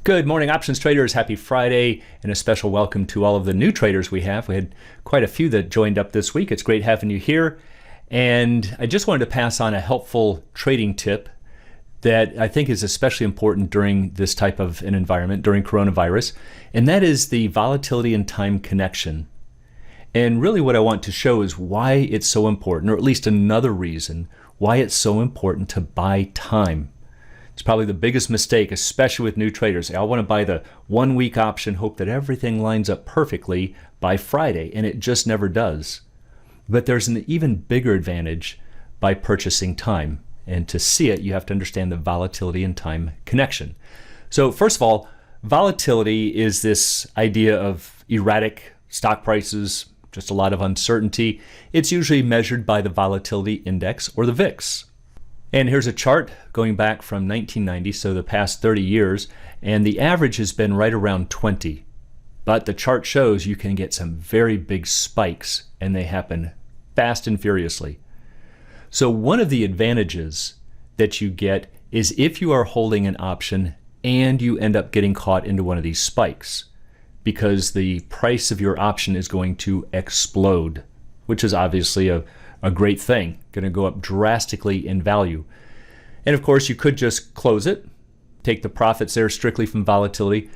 Good morning, options traders. Happy Friday, and a special welcome to all of the new traders we have. We had quite a few that joined up this week. It's great having you here. And I just wanted to pass on a helpful trading tip that I think is especially important during this type of an environment, during coronavirus, and that is the volatility and time connection. And really what I want to show is why it's so important, or at least another reason why it's so important to buy time. It's probably the biggest mistake, especially with new traders. They all want to buy the 1 week option, hope that everything lines up perfectly by Friday, and it just never does. But there's an even bigger advantage by purchasing time. And to see it, you have to understand the volatility and time connection. So first of all, volatility is this idea of erratic stock prices, just a lot of uncertainty. It's usually measured by the volatility index, or the VIX. And here's a chart going back from 1990, so the past 30 years, and the average has been right around 20. But the chart shows you can get some very big spikes, and they happen fast and furiously. So one of the advantages that you get is if you are holding an option and you end up getting caught into one of these spikes, because the price of your option is going to explode, which is obviously a great thing, going to go up drastically in value. And of course, you could just close it, take the profits there strictly from volatility.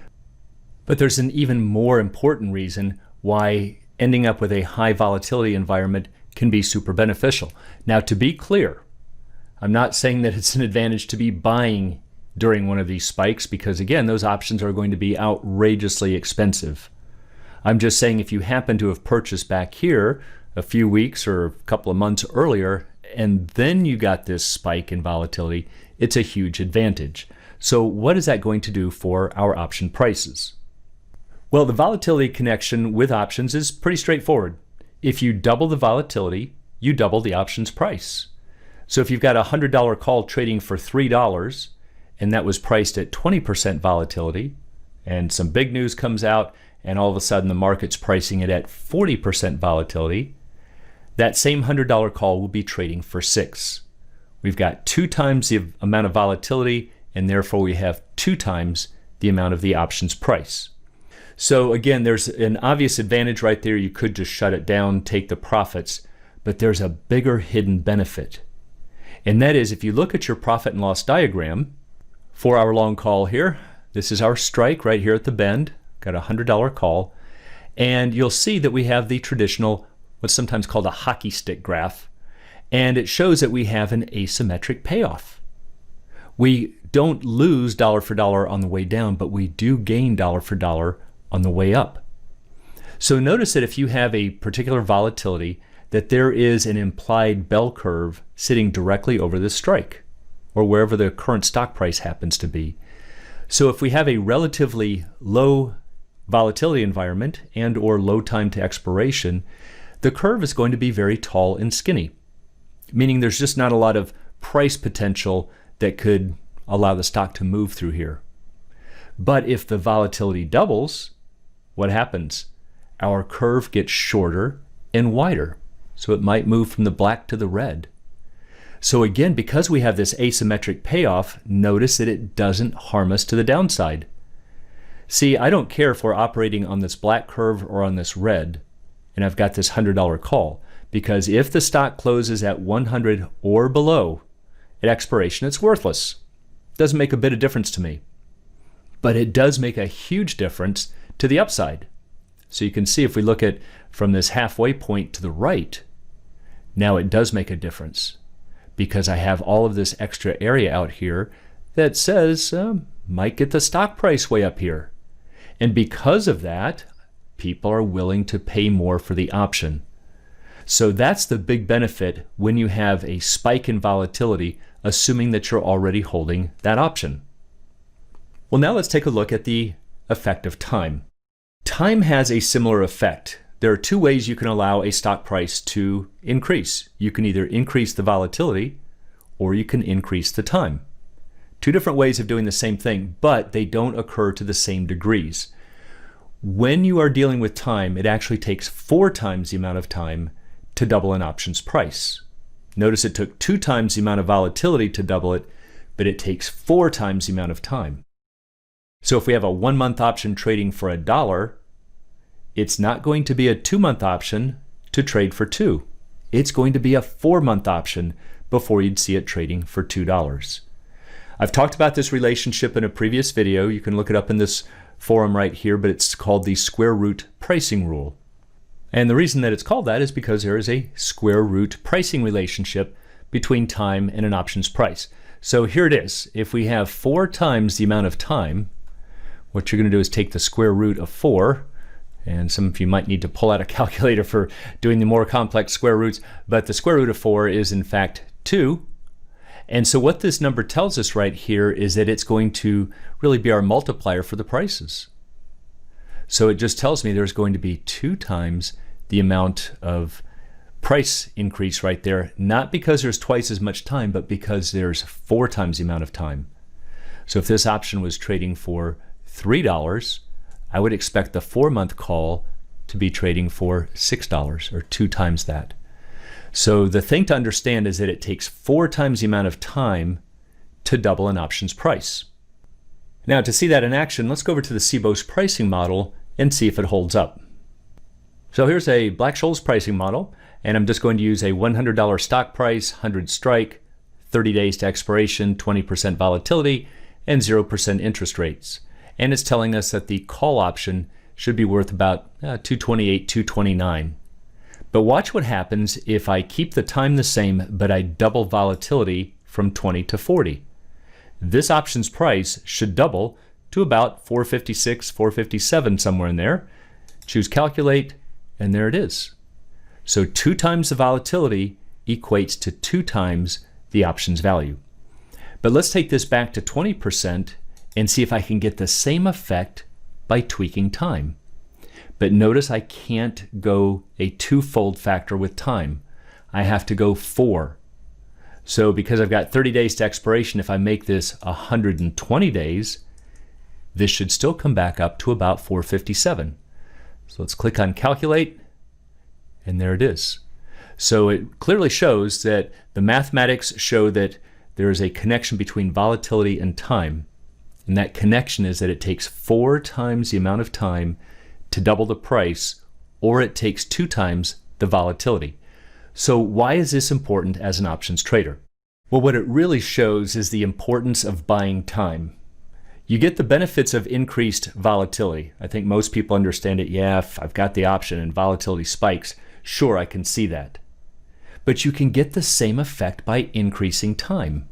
But there's an even more important reason why ending up with a high volatility environment can be super beneficial. Now, to be clear, I'm not saying that it's an advantage to be buying during one of these spikes, because again, those options are going to be outrageously expensive. I'm just saying if you happen to have purchased back here a few weeks or a couple of months earlier, and then you got this spike in volatility, it's a huge advantage. So what is that going to do for our option prices? Well, the volatility connection with options is pretty straightforward. If you double the volatility, you double the option's price. So if you've got a $100 call trading for $3, and that was priced at 20% volatility, and some big news comes out, and all of a sudden the market's pricing it at 40% volatility, that same $100 call will be trading for $6. We've got 2 times the amount of volatility, and therefore we have 2 times the amount of the option's price. So again, there's an obvious advantage right there. You could just shut it down, take the profits, but there's a bigger hidden benefit. And that is, if you look at your profit and loss diagram, 4-hour long call here, this is our strike right here at the bend, got a $100 call, and you'll see that we have the traditional, what's sometimes called a hockey stick graph, and it shows that we have an asymmetric payoff. We don't lose dollar for dollar on the way down, but we do gain dollar for dollar on the way up. So notice that if you have a particular volatility, that there is an implied bell curve sitting directly over this strike, or wherever the current stock price happens to be. So if we have a relatively low volatility environment and or low time to expiration, the curve is going to be very tall and skinny, meaning there's just not a lot of price potential that could allow the stock to move through here. But if the volatility doubles, what happens? Our curve gets shorter and wider, so it might move from the black to the red. So again, because we have this asymmetric payoff, notice that it doesn't harm us to the downside. See, I don't care if we're operating on this black curve or on this red, and I've got this $100 call, because if the stock closes at 100 or below at expiration, it's worthless. Doesn't make a bit of difference to me. But it does make a huge difference to the upside. So you can see if we look at from this halfway point to the right, now it does make a difference, because I have all of this extra area out here that says might get the stock price way up here. And because of that, people are willing to pay more for the option. So that's the big benefit when you have a spike in volatility, assuming that you're already holding that option. Well, now let's take a look at the effect of time. Time has a similar effect. There are 2 ways you can allow a stock price to increase. You can either increase the volatility or you can increase the time. 2 different ways of doing the same thing, but they don't occur to the same degrees. When you are dealing with time, it actually takes 4 times the amount of time to double an option's price. Notice it took 2 times the amount of volatility to double it, but it takes 4 times the amount of time. So if we have a 1-month option trading for $1, it's not going to be a 2-month option to trade for $2. It's going to be a 4-month option before you'd see it trading for $2. I've talked about this relationship in a previous video. You can look it up in this forum right here, but it's called the square root pricing rule. And the reason that it's called that is because there is a square root pricing relationship between time and an option's price. So here it is. If we have 4 times the amount of time, what you're going to do is take the square root of 4, and some of you might need to pull out a calculator for doing the more complex square roots, but the square root of 4 is in fact 2. And so what this number tells us right here is that it's going to really be our multiplier for the prices. So it just tells me there's going to be 2 times the amount of price increase right there, not because there's twice as much time, but because there's 4 times the amount of time. So if this option was trading for $3, I would expect the 4-month call to be trading for $6, or 2 times that. So the thing to understand is that it takes 4 times the amount of time to double an option's price. Now to see that in action, let's go over to the CBOS pricing model and see if it holds up. So here's a Black-Scholes pricing model, and I'm just going to use a $100 stock price, 100 strike, 30 days to expiration, 20% volatility, and 0% interest rates. And it's telling us that the call option should be worth about 228, 229. But watch what happens if I keep the time the same, but I double volatility from 20 to 40. This option's price should double to about 456, 457, somewhere in there. Choose calculate, and there it is. So 2 times the volatility equates to 2 times the option's value. But let's take this back to 20% and see if I can get the same effect by tweaking time. But notice I can't go a 2-fold factor with time. I have to go 4. So because I've got 30 days to expiration, if I make this 120 days, this should still come back up to about 457. So let's click on calculate, and there it is. So it clearly shows that the mathematics show that there is a connection between volatility and time. And that connection is that it takes 4 times the amount of time to double the price, or it takes 2 times the volatility. So why is this important as an options trader? Well, what it really shows is the importance of buying time. You get the benefits of increased volatility. I think most people understand it. Yeah, if I've got the option and volatility spikes, sure, I can see that. But you can get the same effect by increasing time.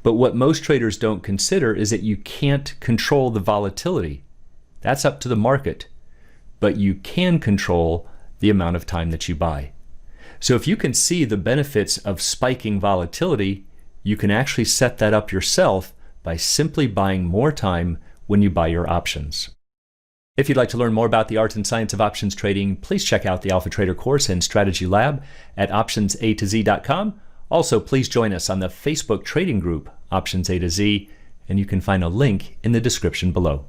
But what most traders don't consider is that you can't control the volatility. That's up to the market. But you can control the amount of time that you buy. So if you can see the benefits of spiking volatility, you can actually set that up yourself by simply buying more time when you buy your options. If you'd like to learn more about the art and science of options trading, please check out the Alpha Trader course and strategy lab at optionsatoz.com. Also, please join us on the Facebook trading group, Options A to Z, and you can find a link in the description below.